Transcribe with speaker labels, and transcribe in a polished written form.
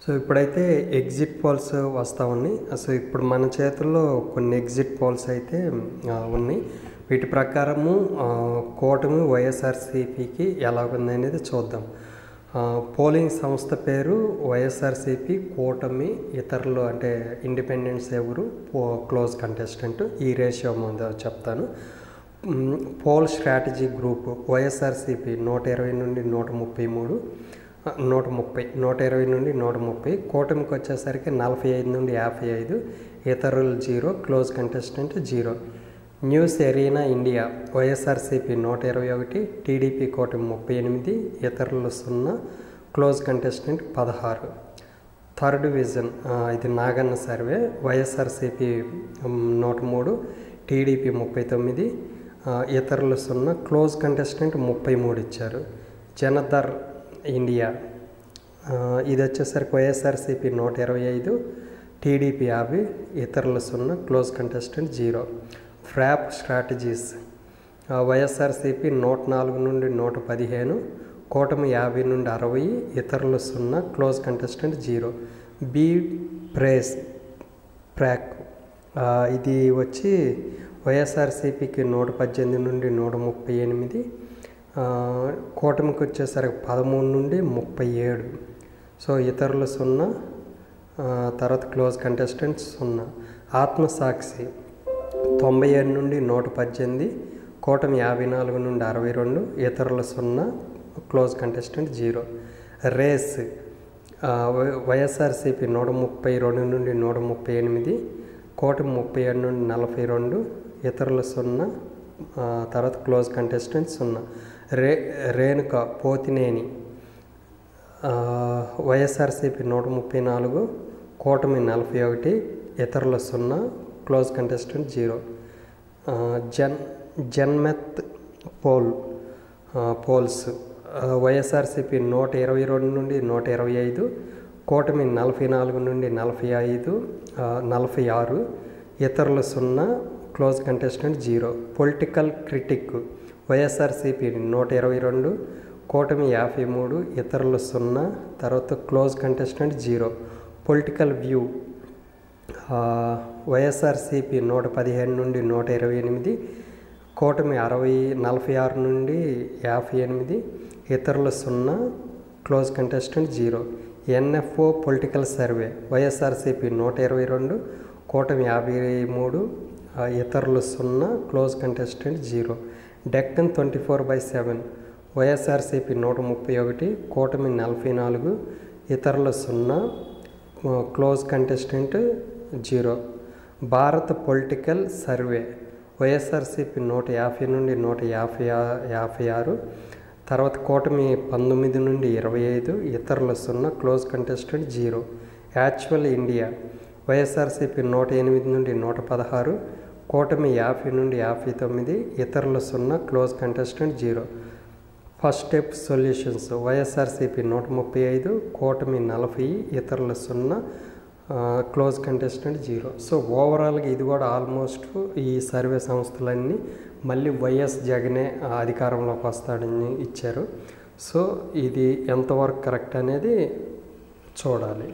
Speaker 1: So ఇప్పుడైతే exit polls వస్తూ ఉన్నాయి. సో ఇప్పుడు మన చేతుల్లో కొన్ని ఎగ్జిట్ పోల్స్ అయితే ఉన్నాయి. వీటి ప్రకారము కూటమి వైఎస్ఆర్సీపీకి ఎలాగుంది అనేది చూద్దాం. పోలింగ్ సంస్థ పేరు వైఎస్ఆర్సీపీ, కూటమి, ఇతరులు అంటే ఇండిపెండెంట్స్ ఎవరు, క్లోజ్ కంటెస్టెంట్. ఈ రేషియో ముందు చెప్తాను. పోల్ స్ట్రాటజీ గ్రూప్ వైఎస్ఆర్సీపీ 120 నుండి 133, 120 నుండి 130. కూటమికి వచ్చేసరికి 45 నుండి 55, ఇతరులు 0, close contestant 0. News arena India YSRCP 121, TDP కూటమి 38, ఇతరులు 0, క్లోజ్ కంటెస్టెంట్ 16. థర్డ్ విజన్ ఇది నాగన్న సర్వే వైఎస్ఆర్సీపీ 103, టీడీపీ 39, ఇతరులు 0, క్లోజ్ కంటెస్టెంట్ 33 ఇచ్చారు. జనదర్ ఇండియా ఇది వచ్చేసరికి వైఎస్ఆర్సీపీ 125, టీడీపీ 50, ఇతరులు 0, క్లోజ్ కంటెస్టెంట్ 0. ఫ్రాప్ స్ట్రాటజీస్ వైఎస్ఆర్సీపీ 104 నుండి 115, కూటమి 50 నుండి 60, ఇతరులు 0, క్లోజ్ కంటెస్టెంట్ 0. బీ ప్రేస్ ప్రాక్ ఇది వచ్చి వైఎస్ఆర్సీపీకి 118 నుండి 138, కూటమికి వచ్చేసరికి 13 నుండి 37. సో ఇతరులు 0, తర్వాత క్లోజ్ కంటెస్టెంట్స్ 0. ఆత్మసాక్షి 97 నుండి 118, కూటమి 54 నుండి 62, ఇతరులు 0, క్లోజ్ కంటెస్టెంట్ 0. రేస్ వైఎస్ఆర్సీపీ 132 నుండి 138, కూటమి 37 నుండి 42, ఇతరులు 0, తర్వాత క్లోజ్ కంటెస్టెంట్ 0. రేణుక పోతినేని వైఎస్ఆర్సీపీ 134, కూటమి 41, ఇతరులు 0, క్లోజ్ కంటెస్టెంట్ 0. జన్మెత్ పోల్స్ వైఎస్ఆర్సీపీ 122 నుండి 125, కూటమి 44 నుండి 45, 46, ఇతరులు 0, close contestant 0. Political critic YSRCP 122, కూటమి 53, ఇతరులు 0, తర్వాత close contestant 0. Political view YSRCP 115 నుండి 128, కూటమి 46 నుండి 58, ఇతరులు 0, close contestant 0. NFO political survey YSRCP 122, కూటమి 53, ఇతరులు 0, క్లోజ్ కంటెస్టెంట్ 0. డెక్కన్ 24/7 వైఎస్ఆర్సీపీ 131, కూటమి 44, ఇతరులు 0, close contestant 0. Bharat political survey YSRCP 150 నుండి 156, తర్వాత కూటమి 19 నుండి 25, ఇతరులు 0, close contestant 0. Actual India YSRCP 108 నుండి 116, కూటమి 50 నుండి 59, ఇతరులు 0, close contestant 0. First step solutions YSRCP 135, కూటమి 40, ఇతరులు 0, క్లోజ్ కంటెస్టెంట్ 0. సో ఓవరాల్గా ఇది కూడా ఆల్మోస్ట్ ఈ సర్వే సంస్థలన్నీ మళ్ళీ వైఎస్ జగనే అధికారంలోకి వస్తాడని ఇచ్చారు. సో ఇది ఎంతవరకు కరెక్ట్ అనేది చూడాలి.